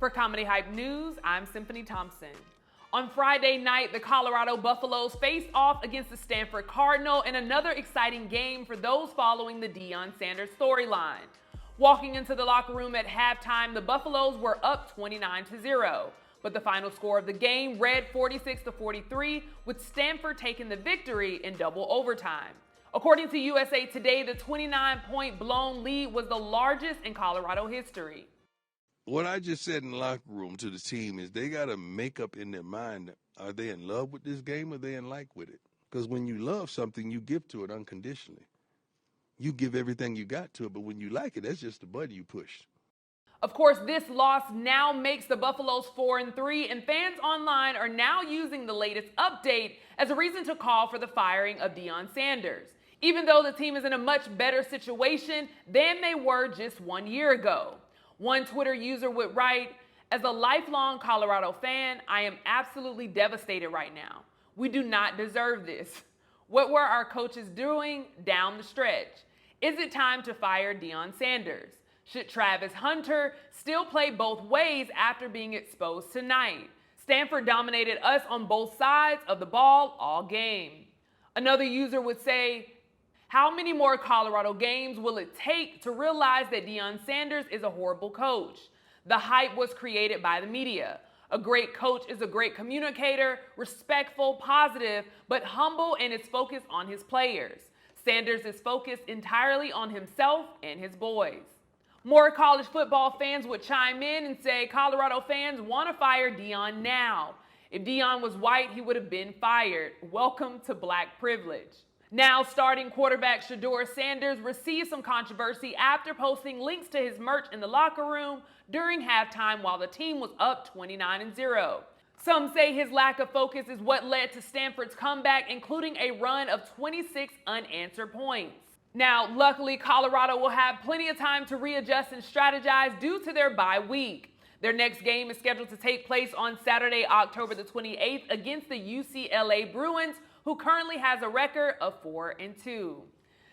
For Comedy Hype News, I'm Symphony Thompson. On Friday night, the Colorado Buffaloes faced off against the Stanford Cardinal in another exciting game for those following the Deion Sanders storyline. Walking into the locker room at halftime, the Buffaloes were up 29-0, but the final score of the game read 46-43, with Stanford taking the victory in double overtime. According to USA Today, the 29-point blown lead was the largest in Colorado history. What I just said in the locker room to the team is they got to make up in their mind, are they in love with this game or are they in like with it? Because when you love something, you give to it unconditionally. You give everything you got to it, but when you like it, that's just the button you push. Of course, this loss now makes the Buffaloes 4-3, and fans online are now using the latest update as a reason to call for the firing of Deion Sanders, even though the team is in a much better situation than they were just 1 year ago. One Twitter user would write, "As a lifelong Colorado fan, I am absolutely devastated right now. We do not deserve this. What were our coaches doing down the stretch? Is it time to fire Deion Sanders? Should Travis Hunter still play both ways after being exposed tonight? Stanford dominated us on both sides of the ball all game." Another user would say, "How many more Colorado games will it take to realize that Deion Sanders is a horrible coach? The hype was created by the media. A great coach is a great communicator, respectful, positive, but humble and is focused on his players. Sanders is focused entirely on himself and his boys." More college football fans would chime in and say Colorado fans want to fire Deion now. If Deion was white, he would have been fired. Welcome to black privilege. Now, starting quarterback Shedeur Sanders received some controversy after posting links to his merch in the locker room during halftime while the team was up 29-0. Some say his lack of focus is what led to Stanford's comeback, including a run of 26 unanswered points. Now, luckily, Colorado will have plenty of time to readjust and strategize due to their bye week. Their next game is scheduled to take place on Saturday, October the 28th against the UCLA Bruins, who currently has a record of 4-2.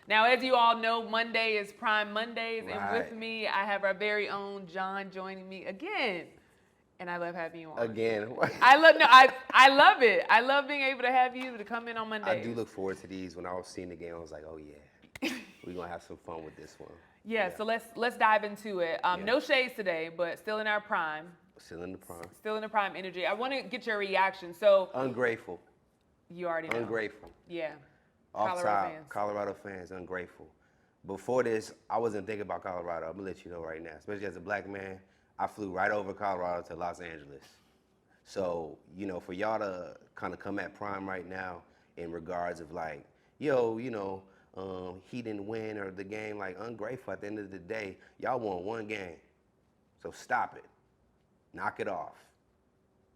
Now, as you all know, Monday is Prime Mondays, and with me, I have our very own John joining me again. And I love having you on. Again. I love it. I love being able to have you to come in on Mondays. I do look forward to these. When I was seeing the game, I was like, oh yeah, we're gonna have some fun with this one. Yeah. So let's dive into it. No shades today, but still in our prime. Still in the prime. Still in the prime energy. I want to get your reaction. So ungrateful. You already know. Ungrateful. Yeah. Colorado fans, ungrateful. Before this, I wasn't thinking about Colorado. I'm gonna let you know right now. Especially as a black man, I flew right over Colorado to Los Angeles. So, for y'all to kind of come at Prime right now in regards of like, he didn't win or the game, like ungrateful. At the end of the day, y'all won one game. So stop it. Knock it off.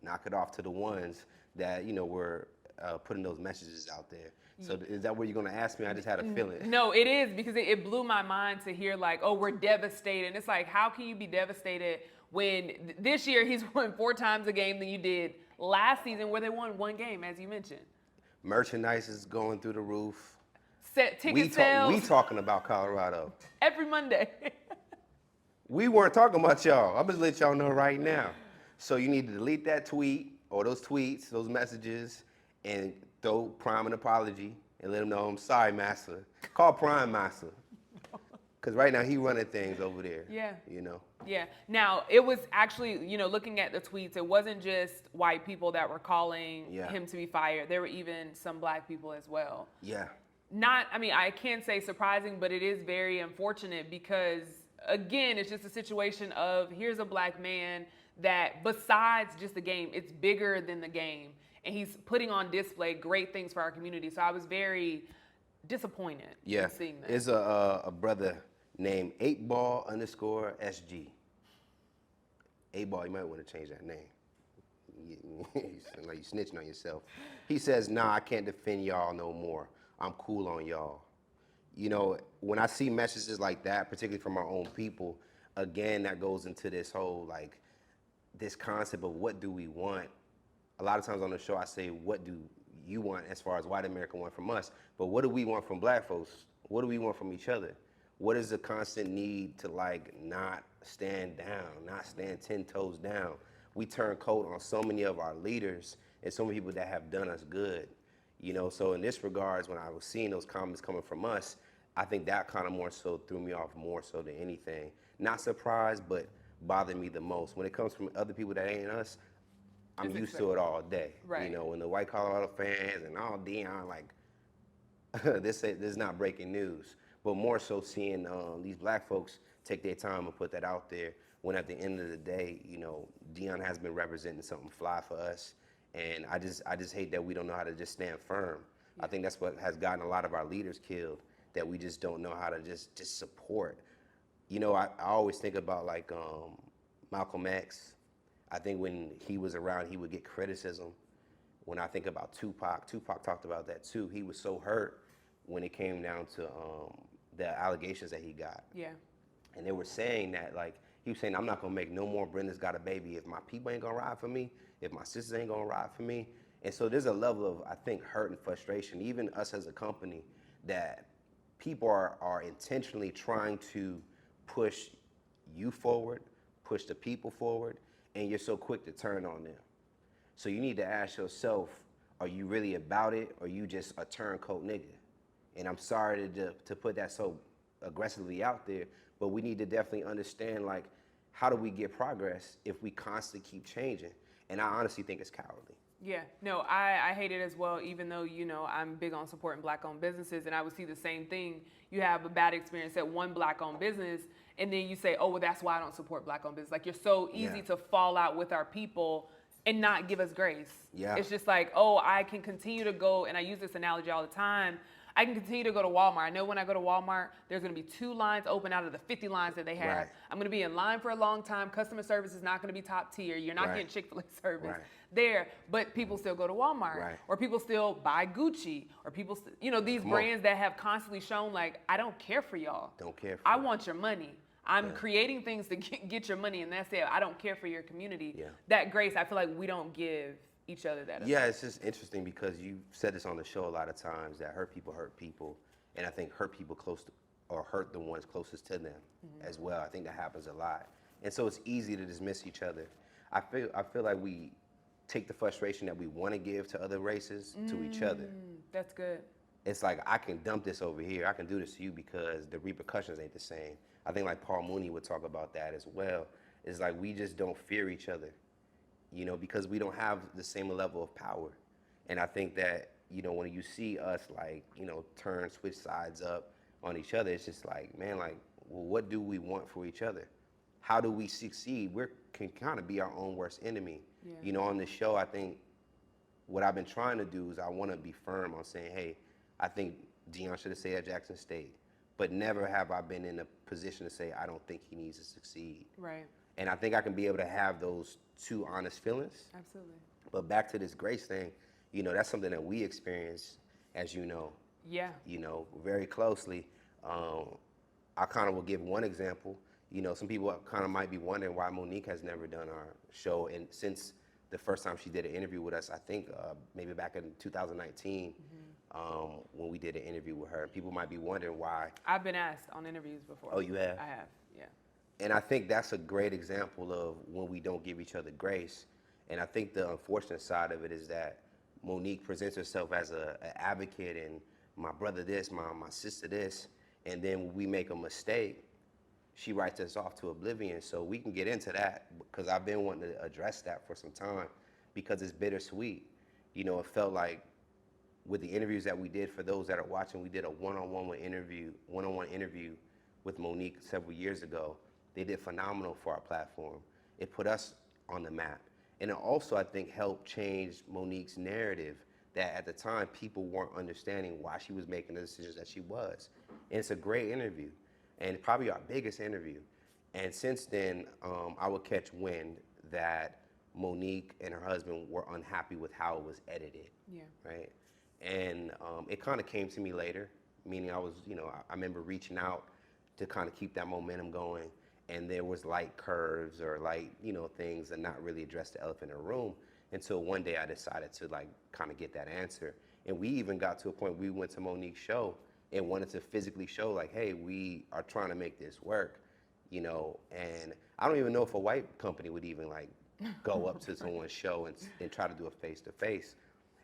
Knock it off to the ones that, were putting those messages out there. So is that what you're going to ask me? I just had a feeling. No, it is, because it blew my mind to hear like, oh, we're devastated. And it's like, how can you be devastated when this year he's won 4 times a game than you did last season where they won one game, as you mentioned? Merchandise is going through the roof. Ticket sales. We talking about Colorado. Every Monday. We weren't talking about y'all. I'm just let y'all know right now. So you need to delete that tweet or those tweets, those messages, and throw Prime an apology and let him know, I'm sorry, Master. Call Prime Master. Because right now he running things over there. Yeah. Yeah. Now, it was actually, looking at the tweets, it wasn't just white people that were calling him to be fired. There were even some black people as well. Yeah. I can't say surprising, but it is very unfortunate because, again, it's just a situation of here's a black man that besides just the game, it's bigger than the game. And he's putting on display great things for our community. So I was very disappointed in seeing that. There's a brother named 8ball_SG. 8ball, you might want to change that name. You sound like you snitching on yourself. He says, nah, I can't defend y'all no more. I'm cool on y'all. When I see messages like that, particularly from our own people, again, that goes into this whole, this concept of what do we want? A lot of times on the show, I say, what do you want as far as white America want from us? But what do we want from black folks? What do we want from each other? What is the constant need to like not stand down, not stand 10 toes down? We turn coat on so many of our leaders and so many people that have done us good. You know, so in this regards, when I was seeing those comments coming from us, I think that kind of more so threw me off more so than anything. Not surprised, but bothered me the most. When it comes from other people that ain't us, I'm used to it all day. Right. You know, when the white collar fans and all Deion, like, this is not breaking news. But more so seeing these black folks take their time and put that out there when at the end of the day, you know, Deion has been representing something fly for us. And I just hate that we don't know how to just stand firm. Yeah. I think that's what has gotten a lot of our leaders killed, that we just don't know how to just support. You know, I always think about like Malcolm X. I think when he was around, he would get criticism. When I think about Tupac talked about that too. He was so hurt when it came down to the allegations that he got. Yeah. And they were saying that, like, he was saying, I'm not gonna make no more Brenda's Got a Baby if my people ain't gonna ride for me, if my sisters ain't gonna ride for me. And so there's a level of, I think, hurt and frustration, even us as a company, that people are intentionally trying to push you forward, push the people forward, and you're so quick to turn on them. So you need to ask yourself, are you really about it, or you just a turncoat nigga? And I'm sorry to put that so aggressively out there, but we need to definitely understand, like, how do we get progress if we constantly keep changing? And I honestly think it's cowardly. Yeah, no, I hate it as well, even though, you know, I'm big on supporting black-owned businesses, and I would see the same thing. You have a bad experience at one black-owned business, and then you say, oh, well, that's why I don't support black-owned business. Like, you're so easy to fall out with our people and not give us grace. Yeah. It's just like, oh, I can continue to go, and I use this analogy all the time, I can continue to go to Walmart. I know when I go to Walmart, there's going to be 2 lines open out of the 50 lines that they have. Right. I'm going to be in line for a long time. Customer service is not going to be top tier. You're not getting Chick-fil-A service there, but people still go to Walmart, or people still buy Gucci, or people, you know, these brands that have constantly shown, like, I don't care for y'all. Don't care for I want your money. I'm creating things to get your money, and that's it. I don't care for your community. Yeah. That grace, I feel like we don't give each other that. Yeah, it's just interesting because you said this on the show a lot of times, that hurt people, and I think hurt people close to, or hurt the ones closest to them as well. I think that happens a lot, and so it's easy to dismiss each other. I feel like we take the frustration that we want to give to other races to each other. That's good. It's like, I can dump this over here. I can do this to you because the repercussions ain't the same. I think like Paul Mooney would talk about that as well. It's like we just don't fear each other, you know, because we don't have the same level of power. And I think that, you know, when you see us, like, you know, switch sides up on each other, it's just like, man, like, well, what do we want for each other? How do we succeed? We can kind of be our own worst enemy. Yeah. You know, on this show, I think what I've been trying to do is I want to be firm on saying, hey, I think Deion should have stayed at Jackson State, but never have I been in a position to say I don't think he needs to succeed. Right. And I think I can be able to have those 2 honest feelings. Absolutely. But back to this grace thing, you know, that's something that we experience, as you know. Yeah. You know, very closely. I kind of will give one example. You know, some people kind of might be wondering why Monique has never done our show. And since the first time she did an interview with us, I think maybe back in 2019, when we did an interview with her, people might be wondering why. I've been asked on interviews before. Oh, you have? I have, yeah. And I think that's a great example of when we don't give each other grace. And I think the unfortunate side of it is that Monique presents herself as an advocate and my brother this, my sister this, and then when we make a mistake, she writes us off to oblivion. So we can get into that because I've been wanting to address that for some time because it's bittersweet. You know, it felt like with the interviews that we did, for those that are watching, we did a one-on-one interview with Monique several years ago. They did phenomenal for our platform. It put us on the map. And it also, I think, helped change Monique's narrative that at the time people weren't understanding why she was making the decisions that she was. And it's a great interview and probably our biggest interview. And since then, I would catch wind that Monique and her husband were unhappy with how it was edited. Yeah. Right. And it kind of came to me later, meaning I was, you know, I remember reaching out to kind of keep that momentum going. And there was light curves or light, you know, things that not really address the elephant in the room until one day I decided to like kind of get that answer. And we even got to a point we went to Monique's show and wanted to physically show like, hey, we are trying to make this work, you know. And I don't even know if a white company would even like go up to someone's show and try to do a face-to-face.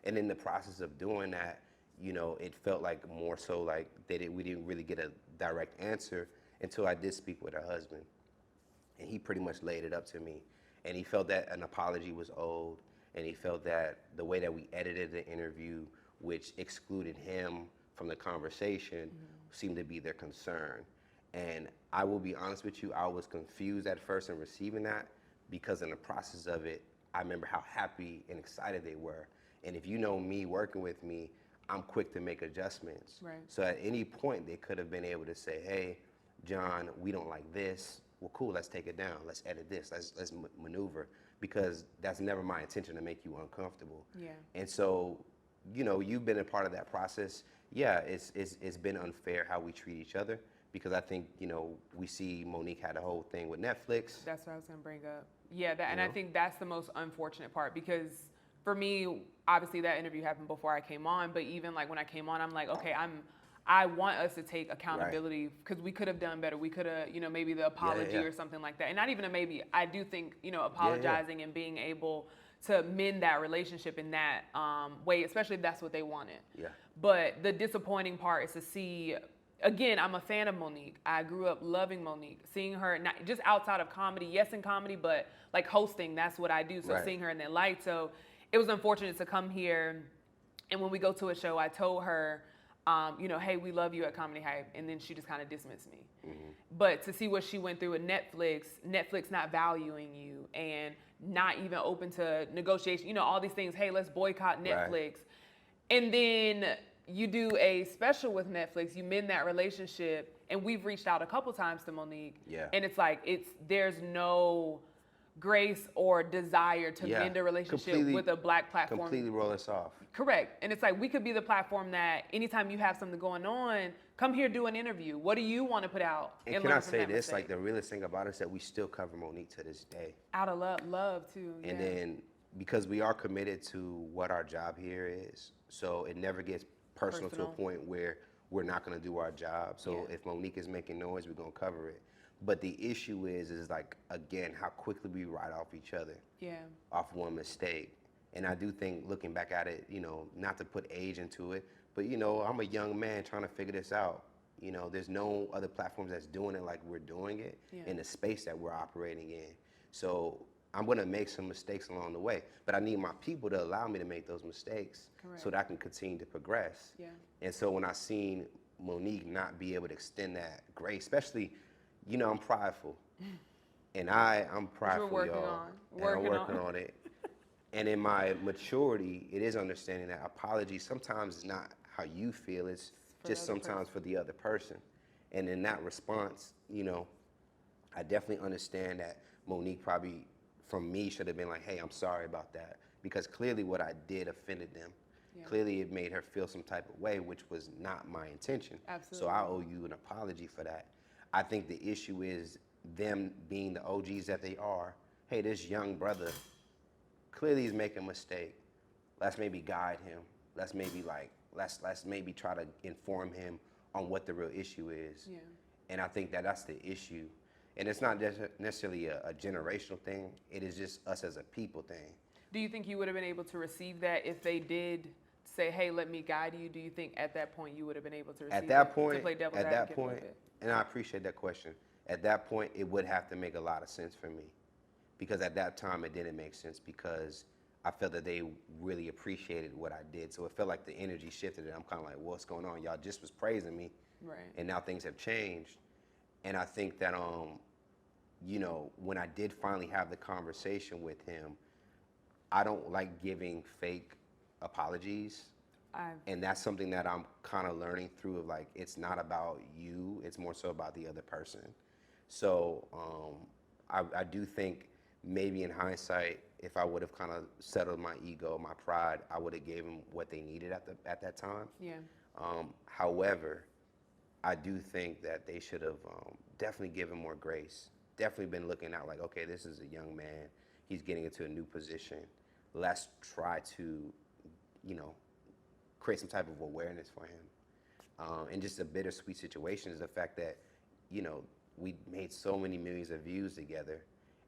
And in the process of doing that, you know, it felt like more so like we didn't really get a direct answer until I did speak with her husband. And he pretty much laid it up to me. And he felt that an apology was owed. And he felt that the way that we edited the interview, which excluded him from the conversation, seemed to be their concern. And I will be honest with you, I was confused at first in receiving that, because in the process of it, I remember how happy and excited they were. And if you know me working with me, I'm quick to make adjustments. Right. So at any point, they could have been able to say, hey, John, we don't like this. Well, cool, let's take it down. Let's edit this. Let's maneuver, because that's never my intention to make you uncomfortable. Yeah. And so, you know, you've been a part of that process. Yeah, it's been unfair how we treat each other, because I think, you know, we see Monique had a whole thing with Netflix. That's what I was going to bring up. Yeah, and I know? think that's the most unfortunate part, because for me, obviously that interview happened before I came on, but even like when I came on, I'm like, okay, I want us to take accountability, because we could have done better. We could have, you know, maybe the apology or something like that. And not even a maybe, I do think, you know, apologizing and being able to mend that relationship in that way, especially if that's what they wanted. Yeah. But the disappointing part is to see, again, I'm a fan of Monique. I grew up loving Monique, seeing her not just outside of comedy, yes, in comedy, but like hosting, that's what I do. So seeing her in that light. So it was unfortunate to come here, and when we go to a show, I told her, you know, hey, we love you at Comedy Hype, and then she just kind of dismissed me. But to see what she went through with Netflix not valuing you and not even open to negotiation, you know, all these things, hey, let's boycott Netflix. Right. And then you do a special with Netflix, you mend that relationship, and we've reached out a couple times to Monique, and it's like, there's no grace or desire to mend a relationship with a black platform. Completely roll us off. Correct. And it's like, we could be the platform that anytime you have something going on, come here, do an interview. What do you want to put out? And can I say this? Like, the realest thing about it is that we still cover Monique to this day. Out of love too. And then, because we are committed to what our job here is, so it never gets personal to a point where we're not going to do our job. So if Monique is making noise, we're going to cover it. But the issue is like, again, how quickly we write off each other off one mistake. And I do think, looking back at it, you know, not to put age into it, but, you know, I'm a young man trying to figure this out. You know, there's no other platforms that's doing it like we're doing it in the space that we're operating in. So I'm going to make some mistakes along the way, but I need my people to allow me to make those mistakes so that I can continue to progress. And so when I seen Monique not be able to extend that grace, especially, you know, I'm prideful, and I'm prideful, y'all. I'm working on it. And in my maturity, it is understanding that apology sometimes is not how you feel, it's just sometimes for the other person. And in that response, you know, I definitely understand that Monique probably, from me, should have been like, hey, I'm sorry about that. Because clearly what I did offended them. Clearly it made her feel some type of way, which was not my intention. Absolutely. So I owe you an apology for that. I think the issue is them being the OGs that they are. Hey, this young brother, clearly he's making a mistake. Let's maybe guide him. Let's maybe try to inform him on what the real issue is. And I think that that's the issue. And it's not just necessarily a generational thing. It is just us as a people thing. Do you think you would have been able to receive that if they did say, hey, let me guide you? Do you think at that point you would have been able to receive at that point, to play devil's at advocate that point, with it? And I appreciate that question. At that point, it would have to make a lot of sense for me, because at that time it didn't make sense, because I felt that they really appreciated what I did. So it felt like the energy shifted, and I'm kind of like, what's going on? Y'all just was praising me, and now things have changed. And I think that, you know, when I did finally have the conversation with him, I don't like giving fake apologies. And that's something that I'm kind of learning through, of like, it's not about you, it's more so about the other person. So I do think maybe in hindsight, if I would have kind of settled my ego, my pride, I would have gave them what they needed at that time. However, I do think that they should have definitely given more grace. Definitely been looking out like, okay, this is a young man. He's getting into a new position. Let's try to, you know, create some type of awareness for him. And just a bittersweet situation is the fact that, you know, we made so many millions of views together,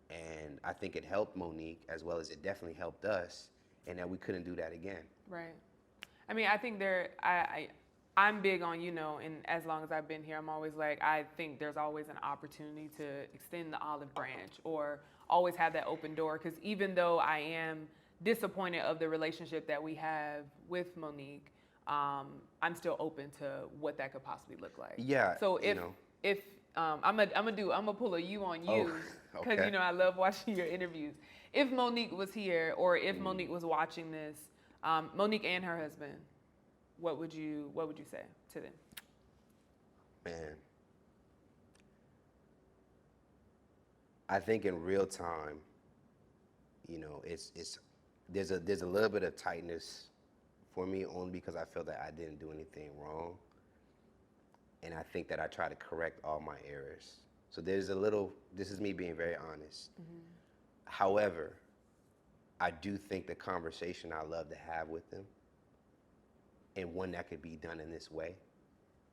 and I think it helped Monique as well as it definitely helped us, and that we couldn't do that again. Right. I mean, I think I'm big on, you know, and as long as I've been here, I'm always like, I think there's always an opportunity to extend the olive branch or always have that open door. Because even though I am disappointed of the relationship that we have with Monique, I'm still open to what that could possibly look like. Yeah. So if I'm gonna pull a you on you because okay. you know I love watching your interviews. If Monique was here or if Monique was watching this, Monique and her husband, what would you say to them? Man, I think in real time, you know, there's a little bit of tightness for me only because I feel that I didn't do anything wrong, and I think that I try to correct all my errors. So there's a little. This is me being very honest. Mm-hmm. However, I do think the conversation I love to have with them, and one that could be done in this way,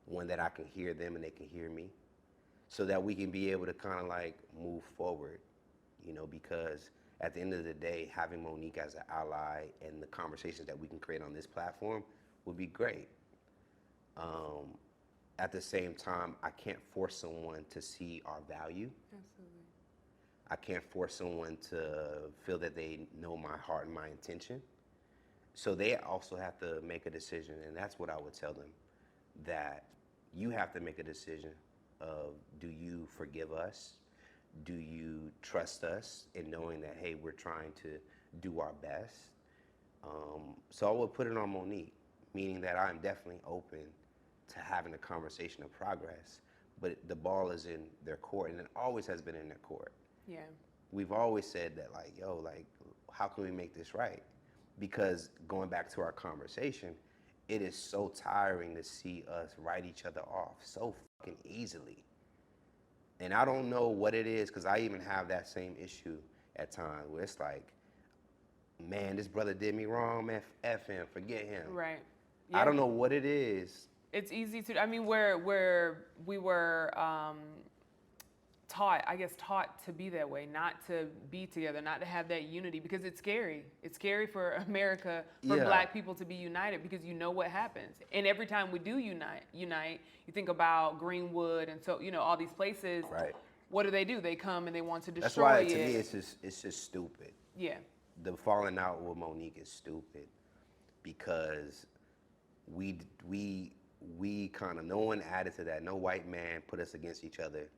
one that I can hear them and they can hear me, so that we can be able to kind of like move forward, you know, because at the end of the day, having Monique as an ally and the conversations that we can create on this platform would be great. At the same time, I can't force someone to see our value. Absolutely. I can't force someone to feel that they know my heart and my intention. So they also have to make a decision, and that's what I would tell them, that you have to make a decision of, do you forgive us? Do you trust us in knowing that, hey, we're trying to do our best? So I would put it on Monique, meaning that I'm definitely open to having a conversation of progress, but the ball is in their court, and it always has been in their court. Yeah. We've always said that, like, yo, like, how can we make this right? Because going back to our conversation, it is so tiring to see us write each other off so fucking easily. And I don't know what it is, because I even have that same issue at times where it's like, man, this brother did me wrong, man, F him, forget him. Right. Yeah. I don't know what it is. It's easy to, I mean, where we were taught to be that way, not to be together, not to have that unity, because it's scary. It's scary for America, for Black people to be united, because you know what happens. And every time we do unite, you think about Greenwood and so, you know, all these places. Right. What do? They come and they want to destroy That's why, it. to me, it's just stupid. Yeah. The falling out with Monique is stupid, because we kind of, no one added to that. No white man put us against each other.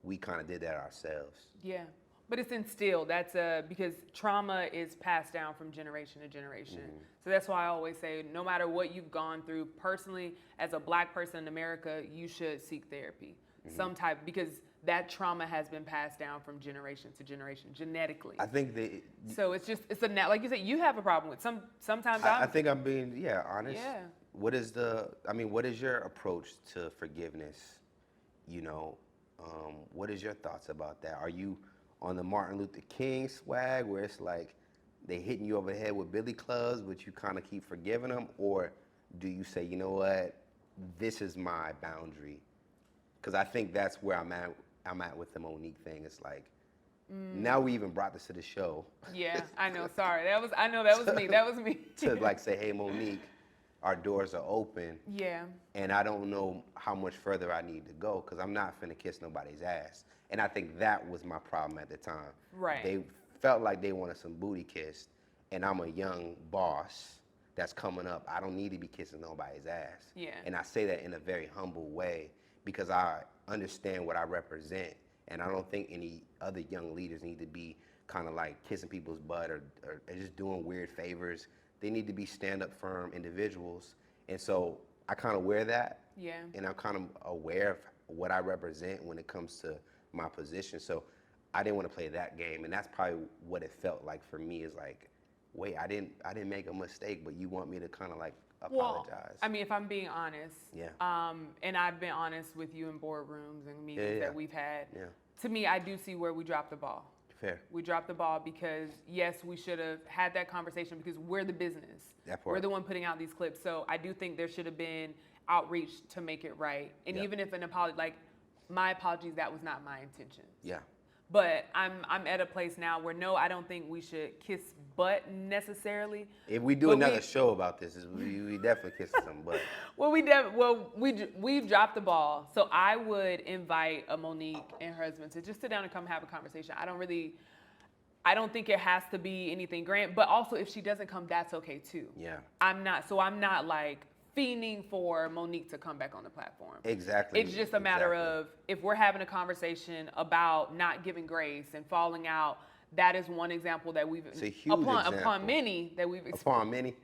We kind of did that ourselves. Yeah, but it's instilled. Because trauma is passed down from generation to generation. Mm-hmm. So that's why I always say, no matter what you've gone through personally, as a Black person in America, you should seek therapy. Mm-hmm. Because that trauma has been passed down from generation to generation, genetically. I think so it's like you said, you have a problem with sometimes. I think I'm being honest. Yeah. What is your approach to forgiveness? You know, what is your thoughts about that? Are you on the Martin Luther King swag, where it's like they hitting you over the head with billy clubs, but you kind of keep forgiving them? Or do you say, you know what, this is my boundary? Because I think that's where I'm at with the Monique thing. It's like, now we even brought this to the show. Yeah, I know. Sorry, that was me. That was me. To like say, hey, Monique, our doors are open. Yeah. And I don't know how much further I need to go, because I'm not finna kiss nobody's ass. And I think that was my problem at the time. Right. They felt like they wanted some booty kissed, and I'm a young boss that's coming up. I don't need to be kissing nobody's ass. Yeah. And I say that in a very humble way, because I understand what I represent, and I don't think any other young leaders need to be kind of like kissing people's butt or just doing weird favors. They need to be stand-up firm individuals. And so I kind of wear that. Yeah. And I'm kind of aware of what I represent when it comes to my position. So I didn't want to play that game. And that's probably what it felt like for me, is like, wait, I didn't make a mistake, but you want me to kind of like apologize. Well, I mean, if I'm being honest, and I've been honest with you in boardrooms and meetings that we've had, to me, I do see where we dropped the ball. Fair. We dropped the ball because, yes, we should have had that conversation, because we're the business. We're the one putting out these clips. So I do think there should have been outreach to make it right. And Yep. even if an apology, like my apologies, that was not my intention. Yeah. But I'm at a place now where no, I don't think we should kiss butt necessarily. If we do But another show about this, we definitely kiss some butt. Well, we've dropped the ball. So I would invite a Monique and her husband to just sit down and come have a conversation. I don't think it has to be anything grand. But also, if she doesn't come, that's okay too. Yeah. I'm not like fiending for Monique to come back on the platform. Exactly. It's just a matter of if we're having a conversation about not giving grace and falling out. That is one example that we've It's a huge example. upon many that we've Upon many.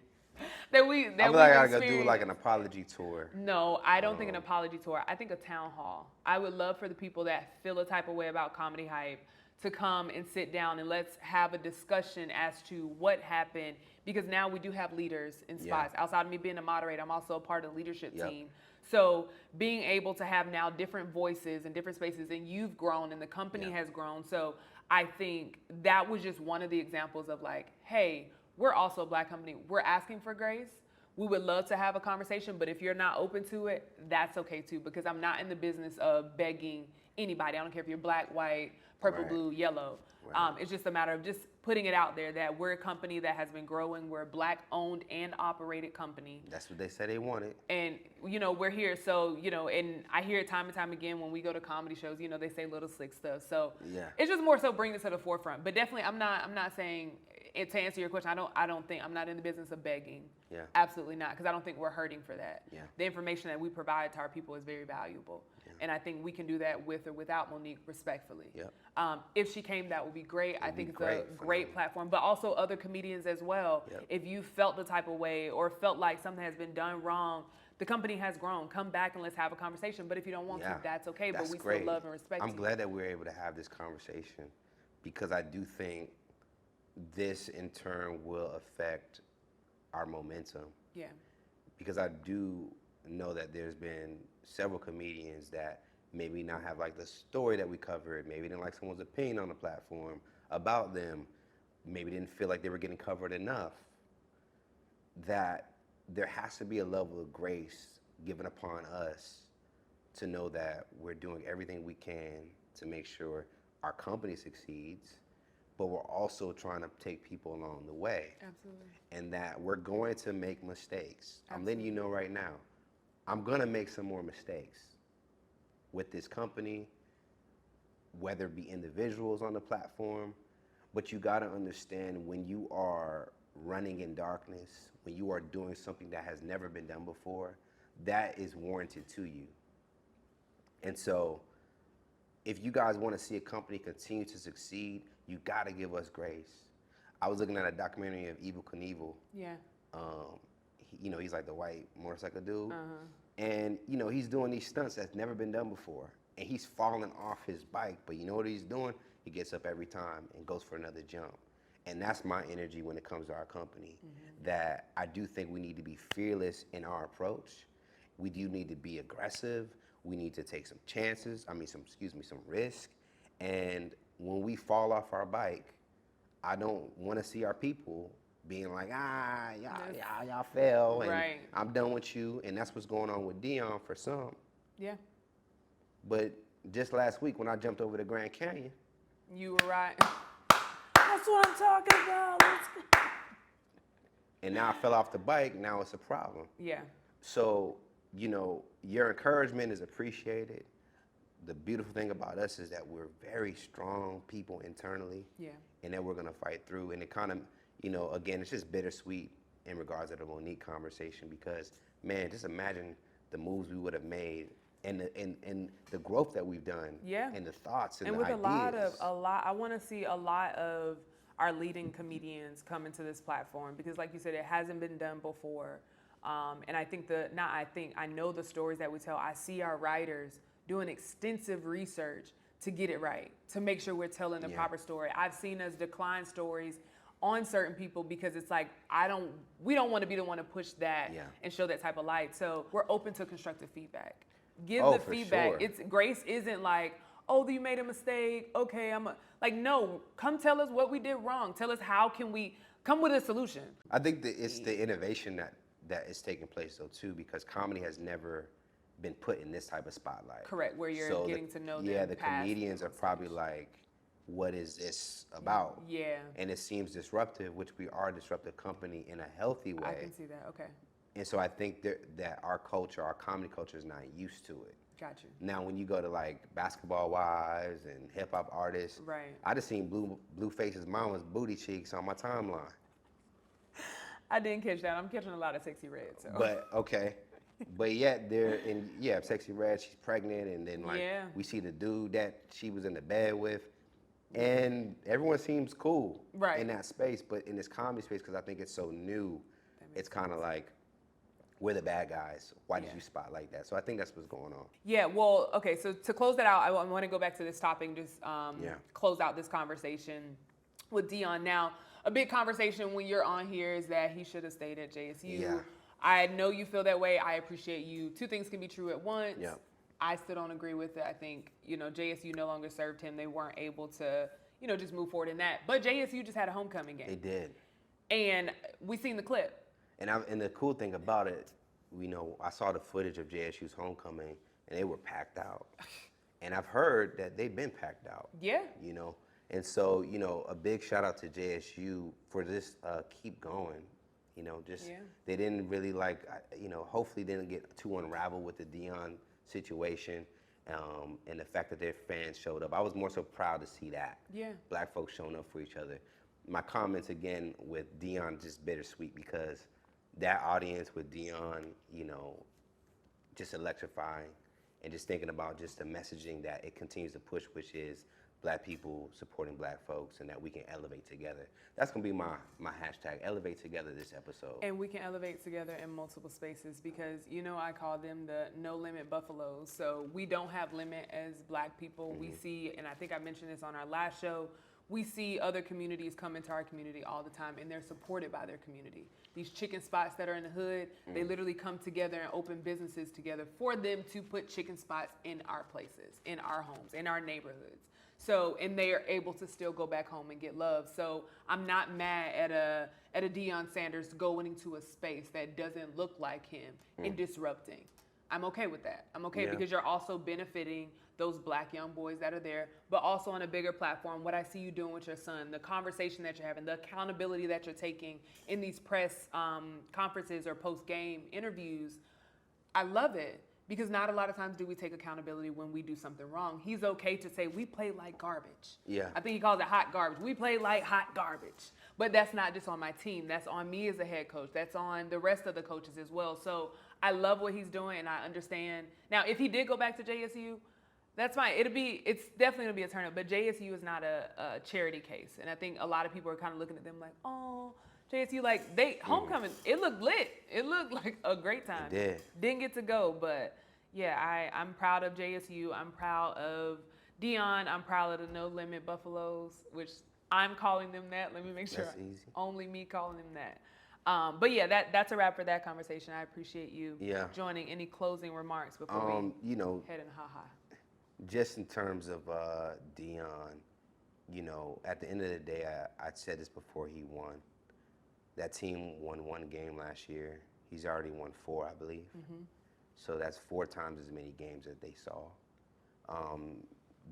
that we I that feel we've like I gotta experienced. do like an apology tour. No, I don't think an apology tour. I think a town hall. I would love for the people that feel a type of way about Comedy Hype to come and sit down and let's have a discussion as to what happened, because now we do have leaders in spots. Yeah. Outside of me being a moderator, I'm also a part of the leadership Yep. team. So being able to have now different voices and different spaces, and you've grown and the company Yeah. has grown. So I think that was just one of the examples of like, hey, we're also a Black company. We're asking for grace. We would love to have a conversation, but if you're not open to it, that's okay too, because I'm not in the business of begging anybody. I don't care if you're Black, white, purple, Right. blue, yellow. Right. It's just a matter of just putting it out there that we're a company that has been growing. We're a Black owned and operated company. That's what they said they wanted. And, we're here. So, and I hear it time and time again when we go to comedy shows, they say little slick stuff. So Yeah. it's just more so bringing it to the forefront. But definitely, I'm not saying, to answer your question, I don't think, I'm not in the business of begging. Yeah. Absolutely not. Because I don't think we're hurting for that. Yeah. The information that we provide to our people is very valuable. Yeah. And I think we can do that with or without Monique respectfully. Yep. If she came, that would be great. I think it's great a for great them. platform, but also other comedians as well. Yep. If you felt the type of way or felt like something has been done wrong, the company has grown. Come back and let's have a conversation. But if you don't want to, that's okay. That's But we great. still love and respect I'm you. glad that we're able to have this conversation, because I do think this in turn will affect our momentum. Yeah. Because I do know that there's been several comedians that maybe not have like the story that we covered, maybe didn't like someone's opinion on the platform about them, maybe didn't feel like they were getting covered enough, that there has to be a level of grace given upon us to know that we're doing everything we can to make sure our company succeeds, but we're also trying to take people along the way. Absolutely. And that we're going to make mistakes. I'm letting you know right now, I'm gonna make some more mistakes with this company, whether it be individuals on the platform, but you gotta understand when you are running in darkness, when you are doing something that has never been done before, that is warranted to you. And so, if you guys wanna see a company continue to succeed, you gotta give us grace. I was looking at a documentary of Evel Knievel. Yeah. He's like the white motorcycle dude. Uh-huh. And, he's doing these stunts that's never been done before. And he's falling off his bike, but you know what he's doing? He gets up every time and goes for another jump. And that's my energy when it comes to our company, that I do think we need to be fearless in our approach. We do need to be aggressive. We need to take some chances, some risk. And when we fall off our bike, I don't want to see our people being like, y'all fail, and Right. I'm done with you. And that's what's going on with Deion for some. Yeah. But just last week when I jumped over the Grand Canyon, You were right. That's what I'm talking about. Let's go. and now I fell off the bike, now it's a problem. Yeah. So, your encouragement is appreciated. The beautiful thing about us is that we're very strong people internally. Yeah. And that we're gonna fight through. And it kind of, again, it's just bittersweet in regards to the Monique conversation, because, man, just imagine the moves we would have made and the growth that we've done. Yeah. And the thoughts and And the with ideas. I want to see a lot of our leading comedians come into this platform, because like you said, it hasn't been done before. And I know the stories that we tell. I see our writers doing extensive research to get it right, to make sure we're telling the proper story. I've seen us decline stories on certain people because it's like, we don't want to be the one to push that and show that type of light. So we're open to constructive feedback. Give the for feedback. sure. Grace isn't like, oh, you made a mistake. Okay, no, come tell us what we did wrong. Tell us how can we come with a solution. I think that it's the innovation that is taking place though too, because comedy has never been put in this type of spotlight. Correct, where you're getting to know them. Yeah, the past comedians are probably like, what is this about? Yeah. And it seems disruptive, which we are a disruptive company in a healthy way. I can see that. Okay. And so I think that our culture, our comedy culture, is not used to it. Got you. Now, when you go to like Basketball Wives and hip hop artists, Right. I just seen Blueface's mama's booty cheeks on my timeline. I didn't catch that. I'm catching a lot of Sexy Red. So. But okay, but yet they're in Sexy Red. She's pregnant, and then like we see the dude that she was in the bed with, and everyone seems cool in that space. But in this comedy space, because I think it's so new, it's kind of like, we're the bad guys. Why did you spotlight that? So I think that's what's going on. Yeah, well, okay, so to close that out, I want to go back to this topic and just close out this conversation with Deion. Now, a big conversation when you're on here is that he should have stayed at JSU. Yeah. I know you feel that way. I appreciate you. Two things can be true at once. Yeah. I still don't agree with it. I think, JSU no longer served him. They weren't able to, just move forward in that. But JSU just had a homecoming game. They did. And we seen the clip. And the cool thing about it, I saw the footage of JSU's homecoming, and they were packed out. And I've heard that they've been packed out. Yeah. And so, a big shout out to JSU for this keep going. They didn't really hopefully didn't get too unraveled with the Deion situation and the fact that their fans showed up. I was more so proud to see that. Yeah. Black folks showing up for each other. My comments again with Deion just bittersweet because that audience with Deion, just electrifying and just thinking about just the messaging that it continues to push, which is Black people supporting Black folks and that we can elevate together. That's going to be my hashtag, elevate together this episode. And we can elevate together in multiple spaces because, I call them the no limit buffaloes. So we don't have limit as Black people. We see, and I think I mentioned this on our last show, we see other communities come into our community all the time, and they're supported by their community. These chicken spots that are in the hood, they literally come together and open businesses together for them to put chicken spots in our places, in our homes, in our neighborhoods. So, and they are able to still go back home and get love. So I'm not mad at a Deion Sanders going into a space that doesn't look like him and disrupting. I'm okay with that. I'm okay because you're also benefiting those Black young boys that are there, but also on a bigger platform, what I see you doing with your son, the conversation that you're having, the accountability that you're taking in these press conferences or post-game interviews. I love it because not a lot of times do we take accountability when we do something wrong. He's okay to say, we play like garbage. Yeah. I think he calls it hot garbage. We play like hot garbage. But that's not just on my team. That's on me as a head coach. That's on the rest of the coaches as well. So I love what he's doing, and I understand. Now, if he did go back to JSU, that's fine. It's definitely gonna be a turn up, but JSU is not a charity case, and I think a lot of people are kind of looking at them like, oh, JSU, like homecoming, it looked lit. It looked like a great time. It did. Didn't get to go, but yeah, I'm proud of JSU. I'm proud of Deion. I'm proud of the No Limit Buffaloes, which I'm calling them that. Let me make sure. That's easy. Only me calling them that. But yeah, that's a wrap for that conversation. I appreciate you joining. Any closing remarks before we head in ha-ha? Just in terms of Deion, at the end of the day, I said this before he won. That team won one game last year. He's already won 4, I believe. Mm-hmm. So that's 4 times as many games that they saw.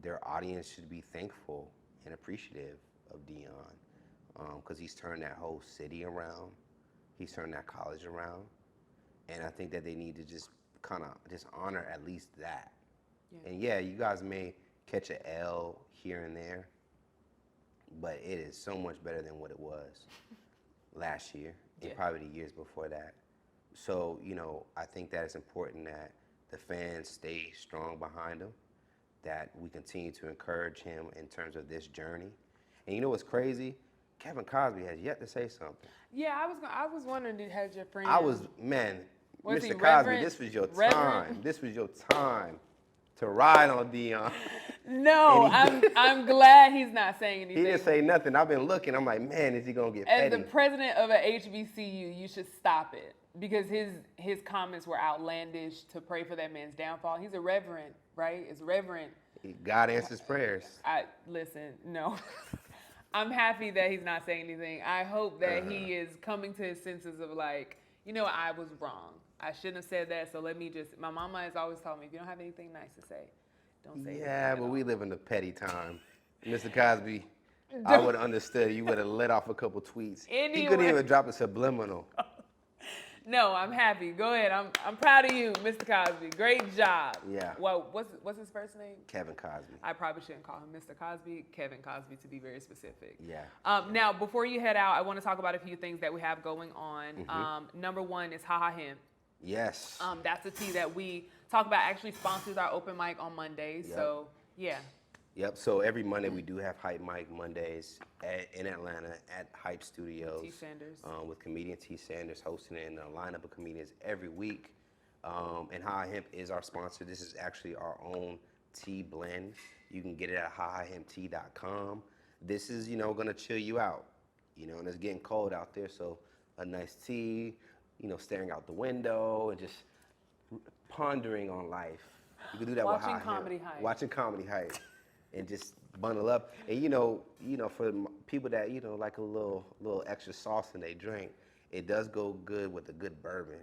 Their audience should be thankful and appreciative of Deion because he's turned that whole city around. He's turned that college around. And I think that they need to just kind of just honor at least that. Yeah. And yeah, you guys may catch a L here and there, but it is so much better than what it was last year and probably the years before that. So, I think that it's important that the fans stay strong behind him, that we continue to encourage him in terms of this journey. And you know what's crazy? Kevin Cosby has yet to say something. Yeah, I was wondering, had your friend... Mr. Cosby, this was your time. This was your time to ride on Deion. No, I'm glad he's not saying anything. He didn't say nothing. I've been looking. I'm like, man, is he going to get petty? As the president of a HBCU, you should stop it because his comments were outlandish to pray for that man's downfall. He's a reverend, right? It's reverend. God answers prayers. Listen, no. I'm happy that he's not saying anything. I hope that he is coming to his senses of like, You know, I was wrong. I shouldn't have said that. So let me just. My mama has always told me, if you don't have anything nice to say, don't say it. Yeah, but we live in the petty time. Mr. Cosby, I would have understood. You would have let off a couple tweets. He couldn't Anyway. even drop a subliminal. No, I'm happy. Go ahead. I'm proud of you, Mr. Cosby. Great job. Yeah. Well, what's his first name? Kevin Cosby. I probably shouldn't call him Mr. Cosby. Kevin Cosby, to be very specific. Yeah. Now, before you head out, I want to talk about a few things that we have going on. Number one is Ha Ha Hemp. Yes. That's a tea that we talk about. Actually sponsors our open mic on Mondays. Yep. So yeah. Yep. So every Monday we do have Hype Mic Mondays in Atlanta at Hype Studios. T. Sanders. With comedian T. Sanders hosting it, and a lineup of comedians every week. And Ha Ha Hemp is our sponsor. This is actually our own tea blend. You can get it at hahahemptea.com. This is, gonna chill you out. And it's getting cold out there, so a nice tea, staring out the window and just pondering on life. You can do that with Ha Ha Hemp. Comedy Hype. Watching Comedy Hype. And just bundle up. And for people that like a little extra sauce in their drink, it does go good with a good bourbon.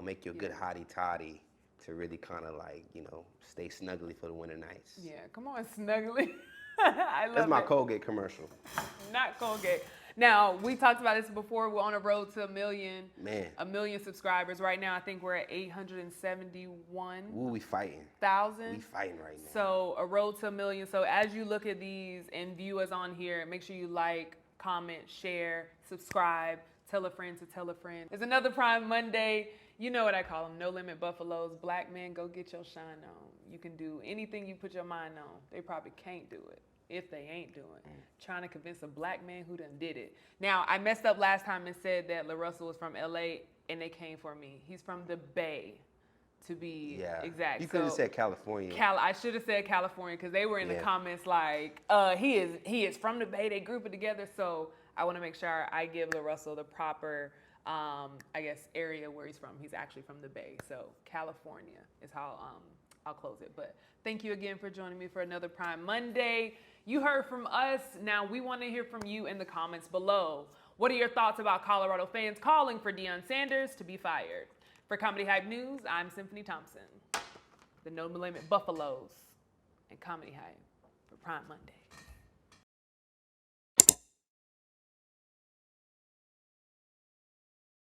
Make you a good hottie toddy to really kind of stay snuggly for the winter nights. Yeah, come on, snuggly. I love That's my it. Colgate commercial. Not Colgate. Now, we talked about this before. We're on a road to a million subscribers. Right now, I think we're at 871. Ooh, we fighting. Thousand. We fighting right now. So a road to a million. So as you look at these and view us on here, make sure you like, comment, share, subscribe, tell a friend to tell a friend. There's another Prime Monday. You know what I call them, No Limit Buffaloes. Black men, go get your shine on. You can do anything you put your mind on. They probably can't do it if they ain't doing. Trying to convince a black man who done did it. Now, I messed up last time and said that LaRussell was from LA and they came for me. He's from the Bay, to be exact. You could have said California. I should have said California because they were in the comments like, he is from the Bay. They group it together. So I want to make sure I give LaRussell the proper, area where he's from. He's actually from the Bay. So California is how I'll close it. But thank you again for joining me for another Prime Monday. You heard from us. Now we want to hear from you in the comments below. What are your thoughts about Colorado fans calling for Deion Sanders to be fired? For Comedy Hype News, I'm Symphony Thompson. The No Limit Buffaloes and Comedy Hype for Prime Monday.